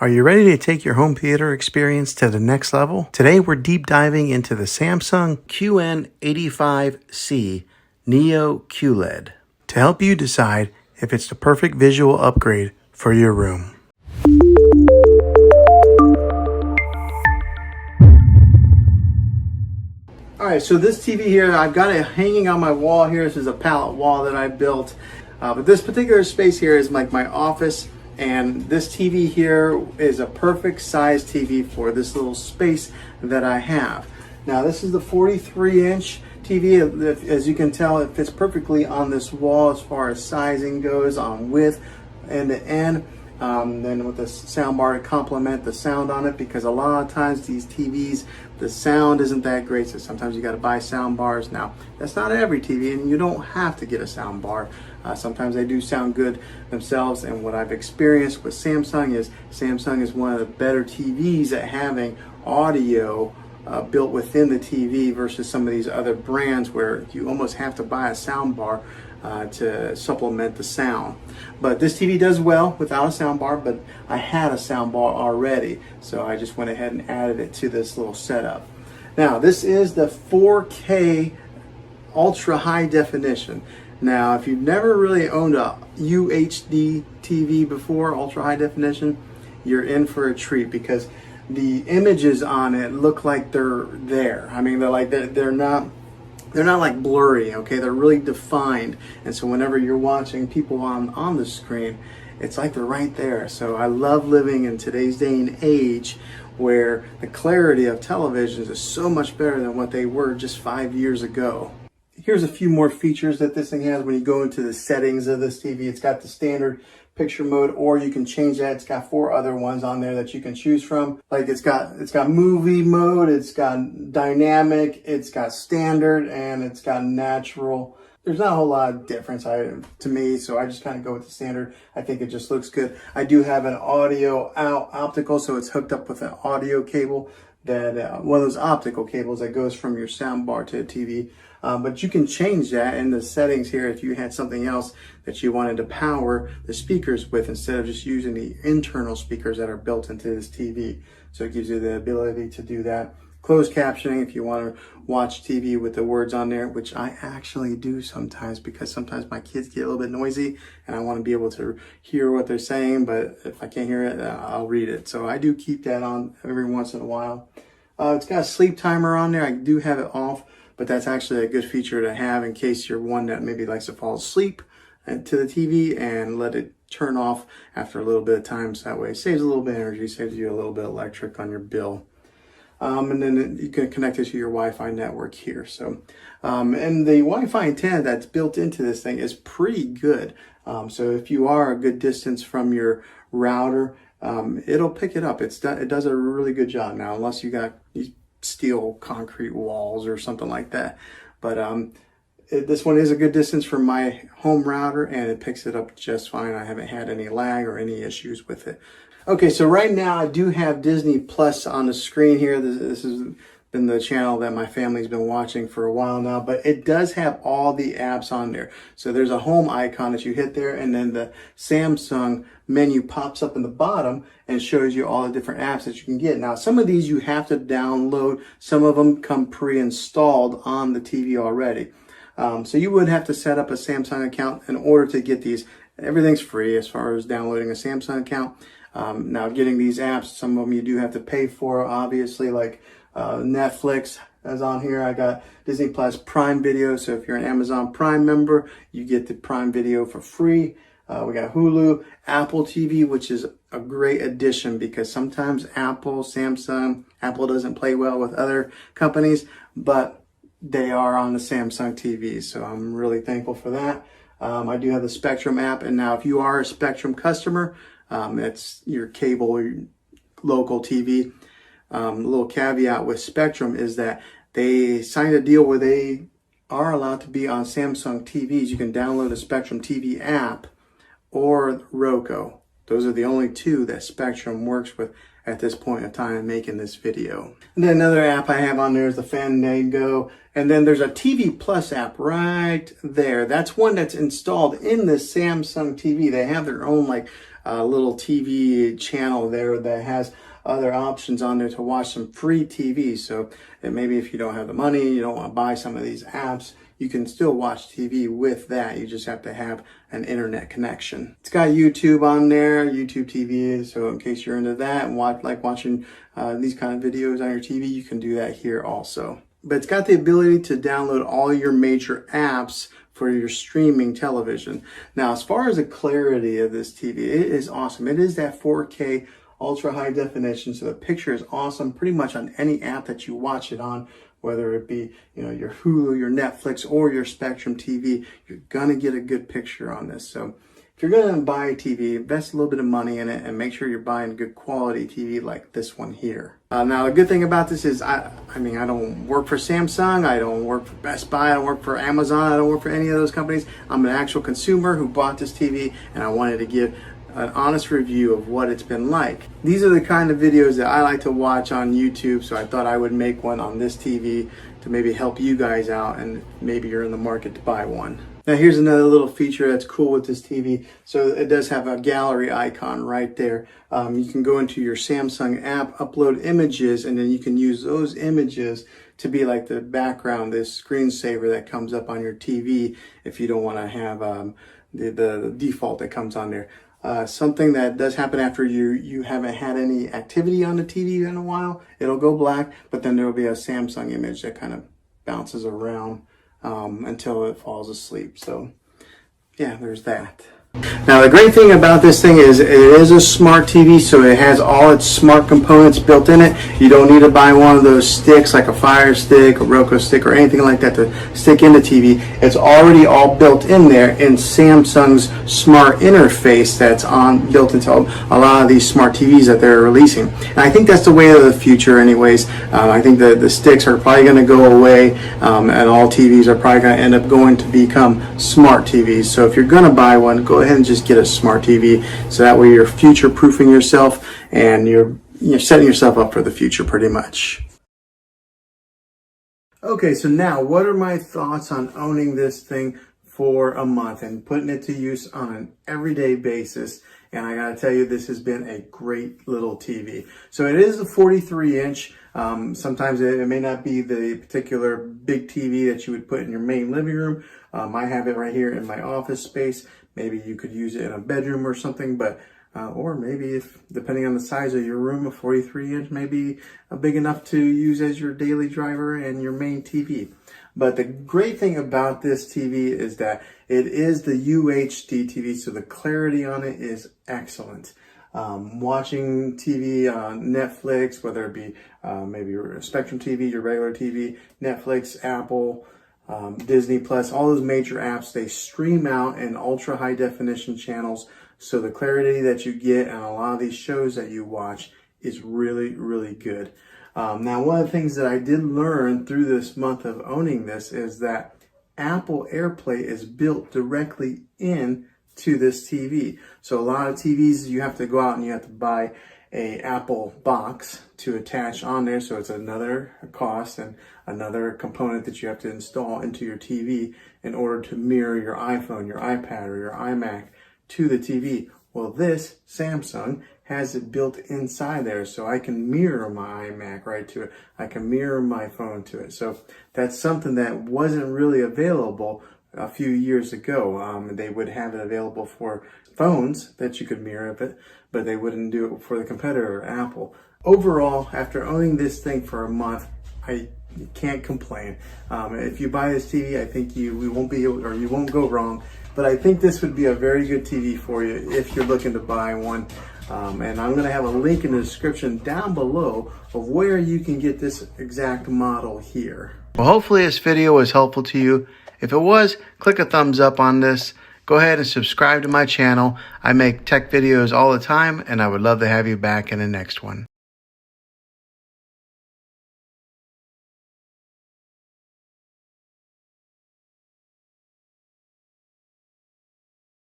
Are you ready to take your home theater experience to the next level? Today we're deep diving into the Samsung QN85C Neo QLED to help you decide if it's the perfect visual upgrade for your room. Alright, so this TV here, I've got it hanging on my wall here. This is a pallet wall that I built. But this particular space here is like my office. And this TV here is a perfect size TV for this little space that I have. Now this is the 43-inch TV. As you can tell, it fits perfectly on this wall as far as sizing goes, on width, end to end. Then with the sound bar to complement the sound on it, because a lot of times these TVs, the sound isn't that great, so sometimes you got to buy sound bars. Now that's not every TV, and you don't have to get a sound bar. Sometimes they do sound good themselves, and what I've experienced with Samsung is one of the better TVs at having audio built within the TV versus some of these other brands where you almost have to buy a sound bar to supplement the sound. But this TV does well without a sound bar, but I had a sound bar already, so I just went ahead and added it to this little setup. Now this is the 4K ultra high definition. Now if you've never really owned a UHD TV before, ultra high definition, you're in for a treat, because the images on it look like they're there. I mean, they're not like blurry, okay? They're really defined. And so whenever you're watching people on the screen, it's like they're right there. So I love living in today's day and age where the clarity of televisions is so much better than what they were just 5 years ago. Here's a few more features that this thing has when you go into the settings of this TV. It's got the standard picture mode, or you can change that. It's got 4 other ones on there that you can choose from. Like it's got movie mode, it's got dynamic, it's got standard, and it's got natural. There's not a whole lot of difference to me, so I just kind of go with the standard. I think it just looks good. I do have an audio out optical, so it's hooked up with an audio cable, that one of those optical cables that goes from your sound bar to a TV. But you can change that in the settings here if you had something else that you wanted to power the speakers with, instead of just using the internal speakers that are built into this TV. So it gives you the ability to do that. Closed captioning if you want to watch TV with the words on there, which I actually do sometimes, because sometimes my kids get a little bit noisy and I want to be able to hear what they're saying, but if I can't hear it, I'll read it. So I do keep that on every once in a while. It's got a sleep timer on there. I do have it off, but that's actually a good feature to have in case you're one that maybe likes to fall asleep to the TV and let it turn off after a little bit of time. So that way it saves a little bit of energy, saves you a little bit of electric on your bill. And then you can connect it to your Wi-Fi network here. So, and the Wi-Fi antenna that's built into this thing is pretty good. So if you are a good distance from your router, it'll pick it up. It does a really good job. Now, unless you got these steel concrete walls or something like that. But this one is a good distance from my home router, and it picks it up just fine. I haven't had any lag or any issues with it. Okay, so right now I do have Disney Plus on the screen here. This has been the channel that my family's been watching for a while now, but it does have all the apps on there. So there's a home icon that you hit there, and then the Samsung menu pops up in the bottom and shows you all the different apps that you can get. Now, some of these you have to download. Some of them come pre-installed on the TV already. So you would have to set up a Samsung account in order to get these. Everything's free as far as downloading a Samsung account. Now, getting these apps, some of them you do have to pay for, obviously, like Netflix is on here. I got Disney Plus Prime Video, so if you're an Amazon Prime member, you get the Prime Video for free. We got Hulu, Apple TV, which is a great addition, because sometimes Apple doesn't play well with other companies, but they are on the Samsung TV, so I'm really thankful for that. I do have the Spectrum app, and now if you are a Spectrum customer, it's your cable or your local TV. A little caveat with Spectrum is that they signed a deal where they are allowed to be on Samsung TVs. You can download a Spectrum TV app or Roku. Those are the only two that Spectrum works with at this point in time making this video. And then another app I have on there is the Fandango. And then there's a TV Plus app right there. That's one that's installed in the Samsung TV. They have their own like little TV channel there that has other options on there to watch some free TV. So maybe if you don't have the money, you don't want to buy some of these apps, you can still watch TV with that. You just have to have an internet connection. It's got YouTube on there, YouTube TV. So in case you're into that and like watching these kind of videos on your TV, you can do that here also. But it's got the ability to download all your major apps for your streaming television. Now, as far as the clarity of this TV, it is awesome. It is that 4K ultra high definition, so the picture is awesome pretty much on any app that you watch it on, whether it be, you know, your Hulu, your Netflix, or your Spectrum TV. You're gonna get a good picture on this. So if you're gonna buy a TV, invest a little bit of money in it and make sure you're buying good quality TV like this one here. Now, the good thing about this is, I don't work for Samsung, I don't work for Best Buy, I don't work for Amazon, I don't work for any of those companies. I'm an actual consumer who bought this TV, and I wanted to give an honest review of what it's been like. These are the kind of videos that I like to watch on YouTube, so I thought I would make one on this TV to maybe help you guys out, and maybe you're in the market to buy one. Now, here's another little feature that's cool with this TV. So it does have a gallery icon right there. You can go into your Samsung app, upload images, and then you can use those images to be like the background, this screensaver that comes up on your TV if you don't want to have the default that comes on there. Something that does happen after you haven't had any activity on the TV in a while, it'll go black, but then there will be a Samsung image that kind of bounces around until it falls asleep. So yeah, there's that. Now, the great thing about this thing is it is a smart TV, so it has all its smart components built in it. You don't need to buy one of those sticks like a Fire Stick, a Roku stick, or anything like that to stick in the TV. It's already all built in there in Samsung's smart interface that's built into a lot of these smart TVs that they're releasing. And I think that's the way of the future anyways. I think that the sticks are probably going to go away, and all TVs are probably going to end up going to become smart TVs. So if you're going to buy one, go ahead and just get a smart TV, so that way you're future-proofing yourself and you're setting yourself up for the future pretty much. Okay, so now what are my thoughts on owning this thing for a month and putting it to use on an everyday basis? And I gotta tell you, this has been a great little TV. So it is a 43-inch. Sometimes it may not be the particular big TV that you would put in your main living room. I have it right here in my office space. Maybe you could use it in a bedroom or something, but or maybe if, depending on the size of your room, a 43-inch may be big enough to use as your daily driver and your main TV. But the great thing about this TV is that it is the UHD TV, so the clarity on it is excellent. Watching TV on Netflix, whether it be maybe your Spectrum TV, your regular TV, Netflix, Apple, Disney Plus, all those major apps, they stream out in ultra high definition channels. So the clarity that you get on a lot of these shows that you watch is really, really good. Now, one of the things that I did learn through this month of owning this is that Apple AirPlay is built directly in to this TV. So a lot of TVs, you have to go out and you have to buy a Apple box to attach on there, so it's another cost and another component that you have to install into your TV in order to mirror your iPhone, your iPad, or your iMac to the TV. Well, this Samsung has it built inside there, so I can mirror my iMac right to it. I can mirror my phone to it. So that's something that wasn't really available a few years ago. They would have it available for phones that you could mirror it, but they wouldn't do it for the competitor, Apple. Overall, after owning this thing for a month, I can't complain. If you buy this TV, I think you won't go wrong. But I think this would be a very good TV for you if you're looking to buy one. And I'm going to have a link in the description down below of where you can get this exact model here. Well, hopefully this video was helpful to you. If it was, click a thumbs up on this. Go ahead and subscribe to my channel. I make tech videos all the time, and I would love to have you back in the next one.